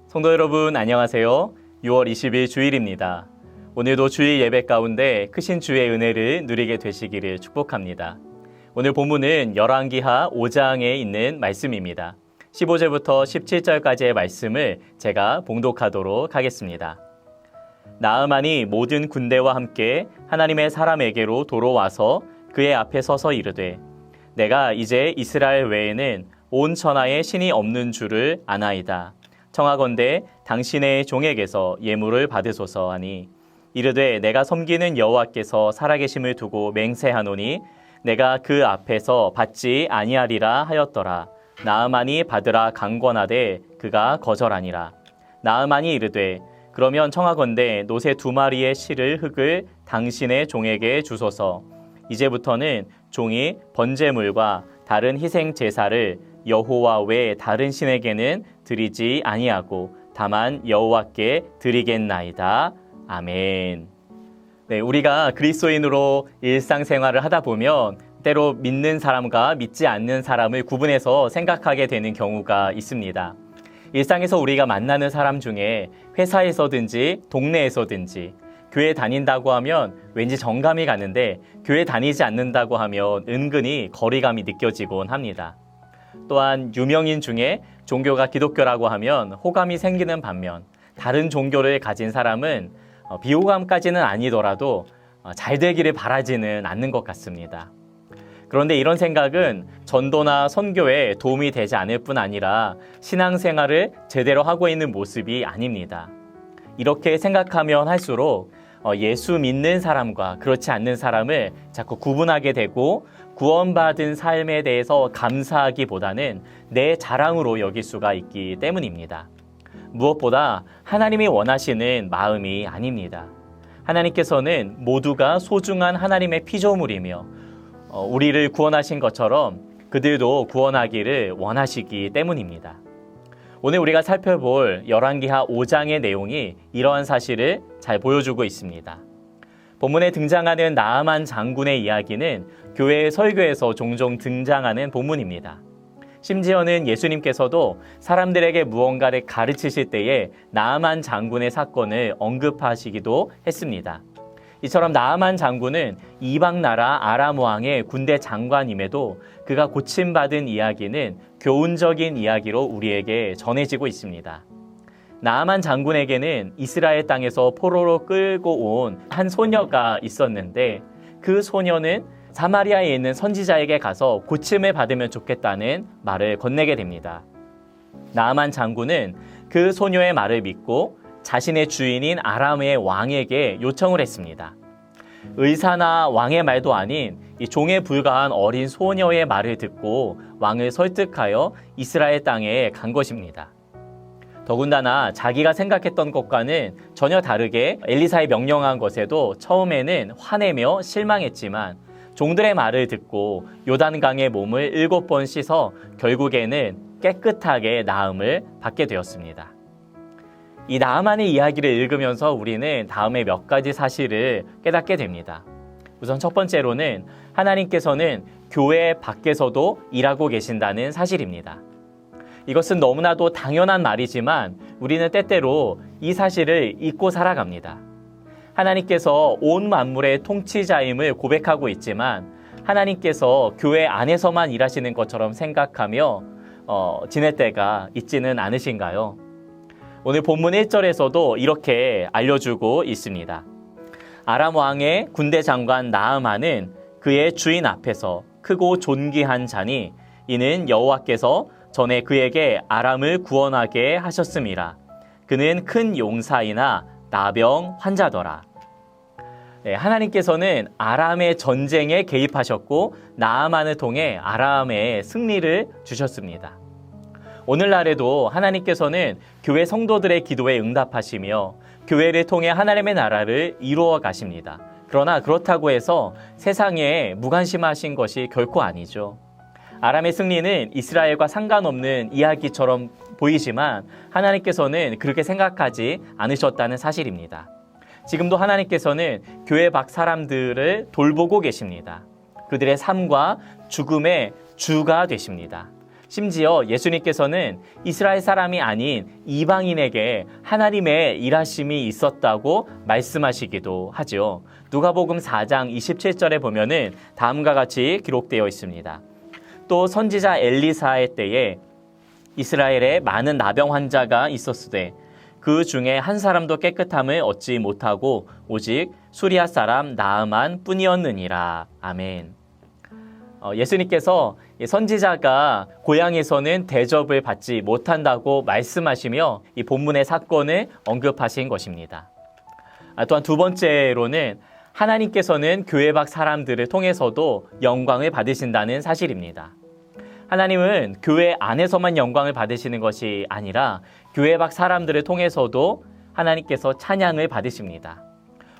성도 여러분 안녕하세요. 6월 20일 주일입니다. 오늘도 주일 예배 가운데 크신 주의 은혜를 누리게 되시기를 축복합니다. 오늘 본문은 열왕기하 5장에 있는 말씀입니다. 15절부터 17절까지의 말씀을 제가 봉독하도록 하겠습니다. 나아만이 모든 군대와 함께 하나님의 사람에게로 돌아와서 그의 앞에 서서 이르되 내가 이제 이스라엘 외에는 온 천하에 신이 없는 줄을 아나이다. 청하건대 당신의 종에게서 예물을 받으소서 하니 이르되 내가 섬기는 여호와께서 살아계심을 두고 맹세하노니 내가 그 앞에서 받지 아니하리라 하였더라. 나아만이 받으라 강권하되 그가 거절하니라. 나아만이 이르되 그러면 청하건대 노새 2마리의 실을 흙을 당신의 종에게 주소서. 이제부터는 종이 번제물과 다른 희생 제사를 여호와 외 다른 신에게는 드리지 아니하고 다만 여호와께 드리겠나이다. 아멘. 네, 우리가 그리스도인으로 일상생활을 하다 보면 때로 믿는 사람과 믿지 않는 사람을 구분해서 생각하게 되는 경우가 있습니다. 일상에서 우리가 만나는 사람 중에 회사에서든지 동네에서든지 교회 다닌다고 하면 왠지 정감이 가는데 교회 다니지 않는다고 하면 은근히 거리감이 느껴지곤 합니다. 또한 유명인 중에 종교가 기독교라고 하면 호감이 생기는 반면 다른 종교를 가진 사람은 비호감까지는 아니더라도 잘 되기를 바라지는 않는 것 같습니다. 그런데 이런 생각은 전도나 선교에 도움이 되지 않을 뿐 아니라 신앙생활을 제대로 하고 있는 모습이 아닙니다. 이렇게 생각하면 할수록 예수 믿는 사람과 그렇지 않는 사람을 자꾸 구분하게 되고 구원받은 삶에 대해서 감사하기보다는 내 자랑으로 여길 수가 있기 때문입니다. 무엇보다 하나님이 원하시는 마음이 아닙니다. 하나님께서는 모두가 소중한 하나님의 피조물이며 우리를 구원하신 것처럼 그들도 구원하기를 원하시기 때문입니다. 오늘 우리가 살펴볼 열왕기하 5장의 내용이 이러한 사실을 잘 보여주고 있습니다. 본문에 등장하는 나아만 장군의 이야기는 교회의 설교에서 종종 등장하는 본문입니다. 심지어는 예수님께서도 사람들에게 무언가를 가르치실 때에 나아만 장군의 사건을 언급하시기도 했습니다. 이처럼 나아만 장군은 이방 나라 아람 왕의 군대 장관임에도 그가 고침받은 이야기는 교훈적인 이야기로 우리에게 전해지고 있습니다. 나아만 장군에게는 이스라엘 땅에서 포로로 끌고 온 한 소녀가 있었는데 그 소녀는 사마리아에 있는 선지자에게 가서 고침을 받으면 좋겠다는 말을 건네게 됩니다. 나아만 장군은 그 소녀의 말을 믿고 자신의 주인인 아람의 왕에게 요청을 했습니다. 의사나 왕의 말도 아닌 이 종에 불과한 어린 소녀의 말을 듣고 왕을 설득하여 이스라엘 땅에 간 것입니다. 더군다나 자기가 생각했던 것과는 전혀 다르게 엘리사의 명령한 것에도 처음에는 화내며 실망했지만 종들의 말을 듣고 요단강에 몸을 7번 씻어 결국에는 깨끗하게 나음을 받게 되었습니다. 이 나아만의 이야기를 읽으면서 우리는 다음에 몇 가지 사실을 깨닫게 됩니다. 우선 첫 번째로는 하나님께서는 교회 밖에서도 일하고 계신다는 사실입니다. 이것은 너무나도 당연한 말이지만 우리는 때때로 이 사실을 잊고 살아갑니다. 하나님께서 온 만물의 통치자임을 고백하고 있지만 하나님께서 교회 안에서만 일하시는 것처럼 생각하며 지낼 때가 있지는 않으신가요? 오늘 본문 1절에서도 이렇게 알려주고 있습니다. 아람 왕의 군대 장관 나아만은 그의 주인 앞에서 크고 존귀한 자니 이는 여호와께서 전에 그에게 아람을 구원하게 하셨음이라. 그는 큰 용사이나 나병 환자더라. 네, 하나님께서는 아람의 전쟁에 개입하셨고 나아만을 통해 아람의 승리를 주셨습니다. 오늘날에도 하나님께서는 교회 성도들의 기도에 응답하시며 교회를 통해 하나님의 나라를 이루어 가십니다. 그러나 그렇다고 해서 세상에 무관심하신 것이 결코 아니죠. 아람의 승리는 이스라엘과 상관없는 이야기처럼 보이지만 하나님께서는 그렇게 생각하지 않으셨다는 사실입니다. 지금도 하나님께서는 교회 밖 사람들을 돌보고 계십니다. 그들의 삶과 죽음의 주가 되십니다. 심지어 예수님께서는 이스라엘 사람이 아닌 이방인에게 하나님의 일하심이 있었다고 말씀하시기도 하죠. 누가복음 4장 27절에 보면은 다음과 같이 기록되어 있습니다. 또 선지자 엘리사의 때에 이스라엘에 많은 나병 환자가 있었으되 그 중에 한 사람도 깨끗함을 얻지 못하고 오직 수리아 사람 나아만 뿐이었느니라. 아멘. 예수님께서 선지자가 고향에서는 대접을 받지 못한다고 말씀하시며 이 본문의 사건을 언급하신 것입니다. 또한 두 번째로는 하나님께서는 교회 밖 사람들을 통해서도 영광을 받으신다는 사실입니다. 하나님은 교회 안에서만 영광을 받으시는 것이 아니라 교회 밖 사람들을 통해서도 하나님께서 찬양을 받으십니다.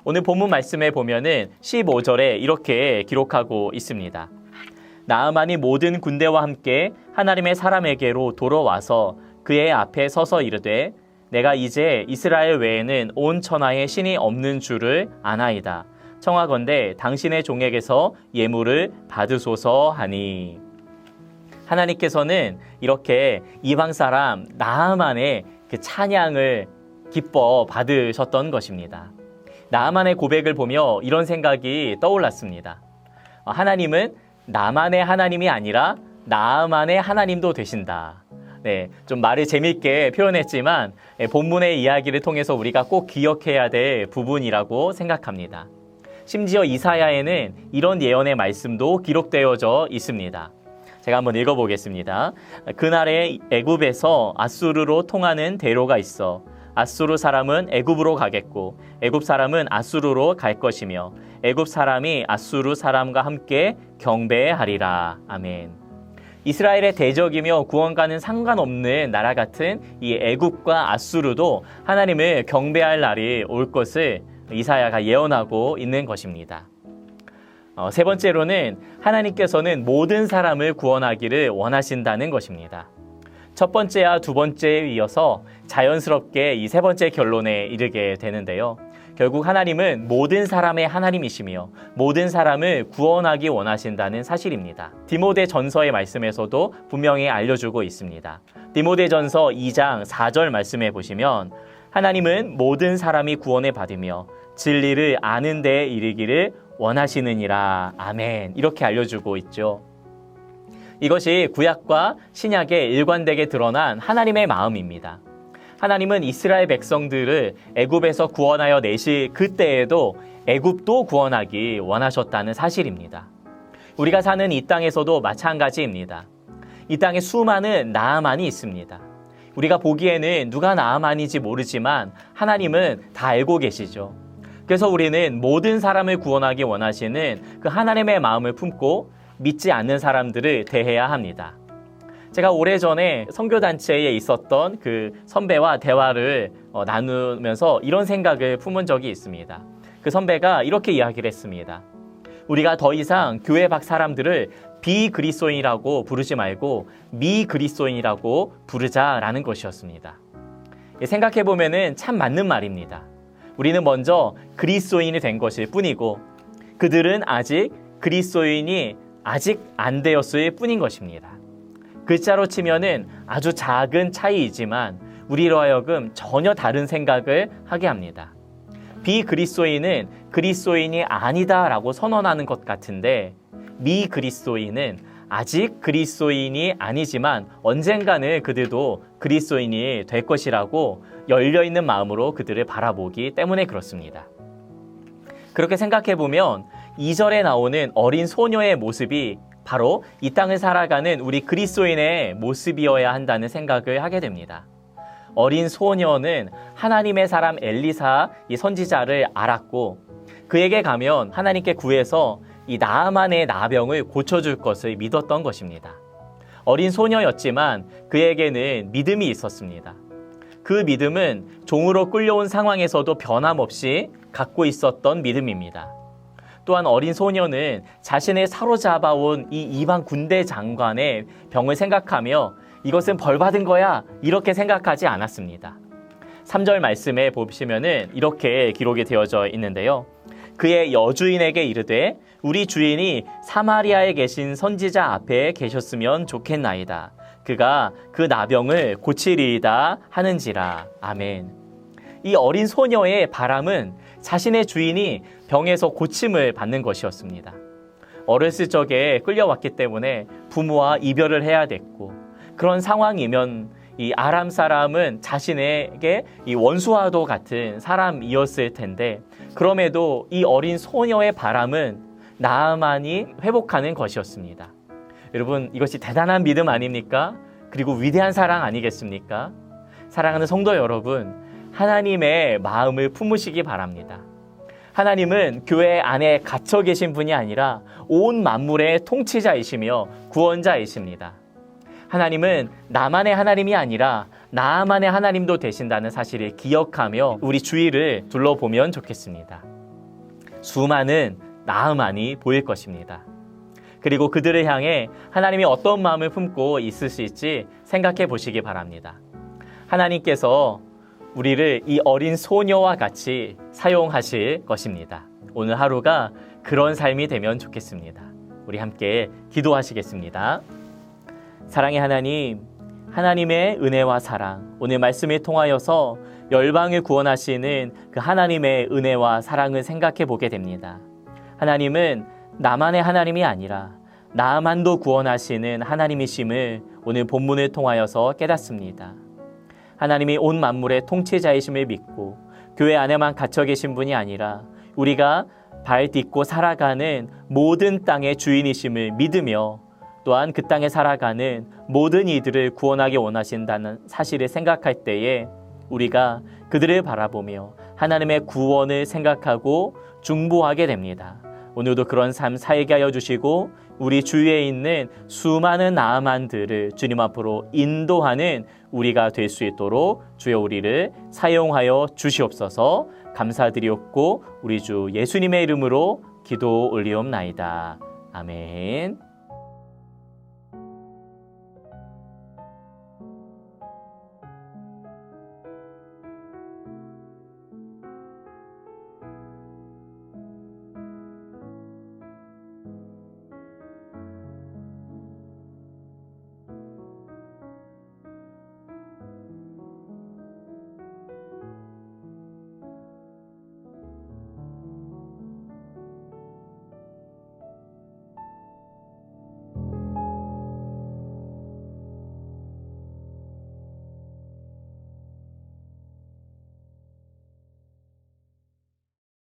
오늘 본문 말씀에 보면은 15절에 이렇게 기록하고 있습니다. 나아만이 모든 군대와 함께 하나님의 사람에게로 돌아와서 그의 앞에 서서 이르되 내가 이제 이스라엘 외에는 온 천하에 신이 없는 줄을 아나이다. 청하건대 당신의 종에게서 예물을 받으소서 하니. 하나님께서는 이렇게 이방 사람 나아만의 그 찬양을 기뻐 받으셨던 것입니다. 나아만의 고백을 보며 이런 생각이 떠올랐습니다. 하나님은 나만의 하나님이 아니라 나아만의 하나님도 되신다. 네, 좀 말을 재미있게 표현했지만 본문의 이야기를 통해서 우리가 꼭 기억해야 될 부분이라고 생각합니다. 심지어 이사야에는 이런 예언의 말씀도 기록되어져 있습니다. 제가 한번 읽어보겠습니다. 그날에 애굽에서 아수르로 통하는 대로가 있어 아수르 사람은 애굽으로 가겠고 애굽 사람은 아수르로 갈 것이며 애굽 사람이 아수르 사람과 함께 경배하리라. 아멘. 이스라엘의 대적이며 구원과는 상관없는 나라 같은 이 애굽과 아수르도 하나님을 경배할 날이 올 것을 이사야가 예언하고 있는 것입니다. 세 번째로는 하나님께서는 모든 사람을 구원하기를 원하신다는 것입니다. 첫 번째와 두 번째에 이어서 자연스럽게 이 세 번째 결론에 이르게 되는데요. 결국 하나님은 모든 사람의 하나님이시며 모든 사람을 구원하기 원하신다는 사실입니다. 디모데전서의 말씀에서도 분명히 알려주고 있습니다. 디모데전서 2장 4절 말씀에 보시면 하나님은 모든 사람이 구원을 받으며 진리를 아는 데에 이르기를 원하시느니라. 아멘. 이렇게 알려주고 있죠. 이것이 구약과 신약에 일관되게 드러난 하나님의 마음입니다. 하나님은 이스라엘 백성들을 애굽에서 구원하여 내실 그때에도 애굽도 구원하기 원하셨다는 사실입니다. 우리가 사는 이 땅에서도 마찬가지입니다. 이 땅에 수많은 나아만이 있습니다. 우리가 보기에는 누가 나아만인지 모르지만 하나님은 다 알고 계시죠. 그래서 우리는 모든 사람을 구원하기 원하시는 그 하나님의 마음을 품고 믿지 않는 사람들을 대해야 합니다. 제가 오래전에 선교단체에 있었던 그 선배와 대화를 나누면서 이런 생각을 품은 적이 있습니다. 그 선배가 이렇게 이야기를 했습니다. 우리가 더 이상 교회 밖 사람들을 비그리스도인이라고 부르지 말고 미그리스도인이라고 부르자라는 것이었습니다. 생각해보면 참 맞는 말입니다. 우리는 먼저 그리스도인이 된 것일 뿐이고 그들은 아직 그리스도인이 아직 안 되었을 뿐인 것입니다. 글자로 치면은 아주 작은 차이이지만 우리로 하여금 전혀 다른 생각을 하게 합니다. 비그리스도인은 그리스도인이 아니다라고 선언하는 것 같은데 미그리스도인은 아직 그리스도인이 아니지만 언젠가는 그들도 그리스도인이 될 것이라고 열려있는 마음으로 그들을 바라보기 때문에 그렇습니다. 그렇게 생각해보면 2절에 나오는 어린 소녀의 모습이 바로 이 땅을 살아가는 우리 그리스도인의 모습이어야 한다는 생각을 하게 됩니다. 어린 소녀는 하나님의 사람 엘리사 이 선지자를 알았고 그에게 가면 하나님께 구해서 이 나아만의 나병을 고쳐줄 것을 믿었던 것입니다. 어린 소녀였지만 그에게는 믿음이 있었습니다. 그 믿음은 종으로 끌려온 상황에서도 변함없이 갖고 있었던 믿음입니다. 또한 어린 소녀는 자신을 사로잡아온 이 이방 군대 장관의 병을 생각하며 이것은 벌받은 거야 이렇게 생각하지 않았습니다. 3절 말씀에 보시면은 이렇게 기록이 되어져 있는데요. 그의 여주인에게 이르되 우리 주인이 사마리아에 계신 선지자 앞에 계셨으면 좋겠나이다. 그가 그 나병을 고치리이다 하는지라. 아멘. 이 어린 소녀의 바람은 자신의 주인이 병에서 고침을 받는 것이었습니다. 어렸을 적에 끌려왔기 때문에 부모와 이별을 해야 됐고, 그런 상황이면 이 아람 사람은 자신에게 이 원수와도 같은 사람이었을 텐데, 그럼에도 이 어린 소녀의 바람은 나아만이 회복하는 것이었습니다. 여러분, 이것이 대단한 믿음 아닙니까? 그리고 위대한 사랑 아니겠습니까? 사랑하는 성도 여러분, 하나님의 마음을 품으시기 바랍니다. 하나님은 교회 안에 갇혀 계신 분이 아니라 온 만물의 통치자이시며 구원자이십니다. 하나님은 나만의 하나님이 아니라 나만의 하나님도 되신다는 사실을 기억하며 우리 주위를 둘러보면 좋겠습니다. 수많은 나아만이 보일 것입니다. 그리고 그들을 향해 하나님이 어떤 마음을 품고 있으실지 생각해 보시기 바랍니다. 하나님께서 우리를 이 어린 소녀와 같이 사용하실 것입니다. 오늘 하루가 그런 삶이 되면 좋겠습니다. 우리 함께 기도하시겠습니다. 사랑의 하나님, 하나님의 은혜와 사랑, 오늘 말씀을 통하여서 열방을 구원하시는 그 하나님의 은혜와 사랑을 생각해 보게 됩니다. 하나님은 나만의 하나님이 아니라 나만도 구원하시는 하나님이심을 오늘 본문을 통하여서 깨닫습니다. 하나님이 온 만물의 통치자이심을 믿고 교회 안에만 갇혀 계신 분이 아니라 우리가 발 딛고 살아가는 모든 땅의 주인이심을 믿으며 또한 그 땅에 살아가는 모든 이들을 구원하기 원하신다는 사실을 생각할 때에 우리가 그들을 바라보며 하나님의 구원을 생각하고 중보하게 됩니다. 오늘도 그런 삶 살게 하여 주시고 우리 주위에 있는 수많은 나아만들을 주님 앞으로 인도하는 우리가 될 수 있도록 주여 우리를 사용하여 주시옵소서. 감사드리옵고 우리 주 예수님의 이름으로 기도 올리옵나이다. 아멘.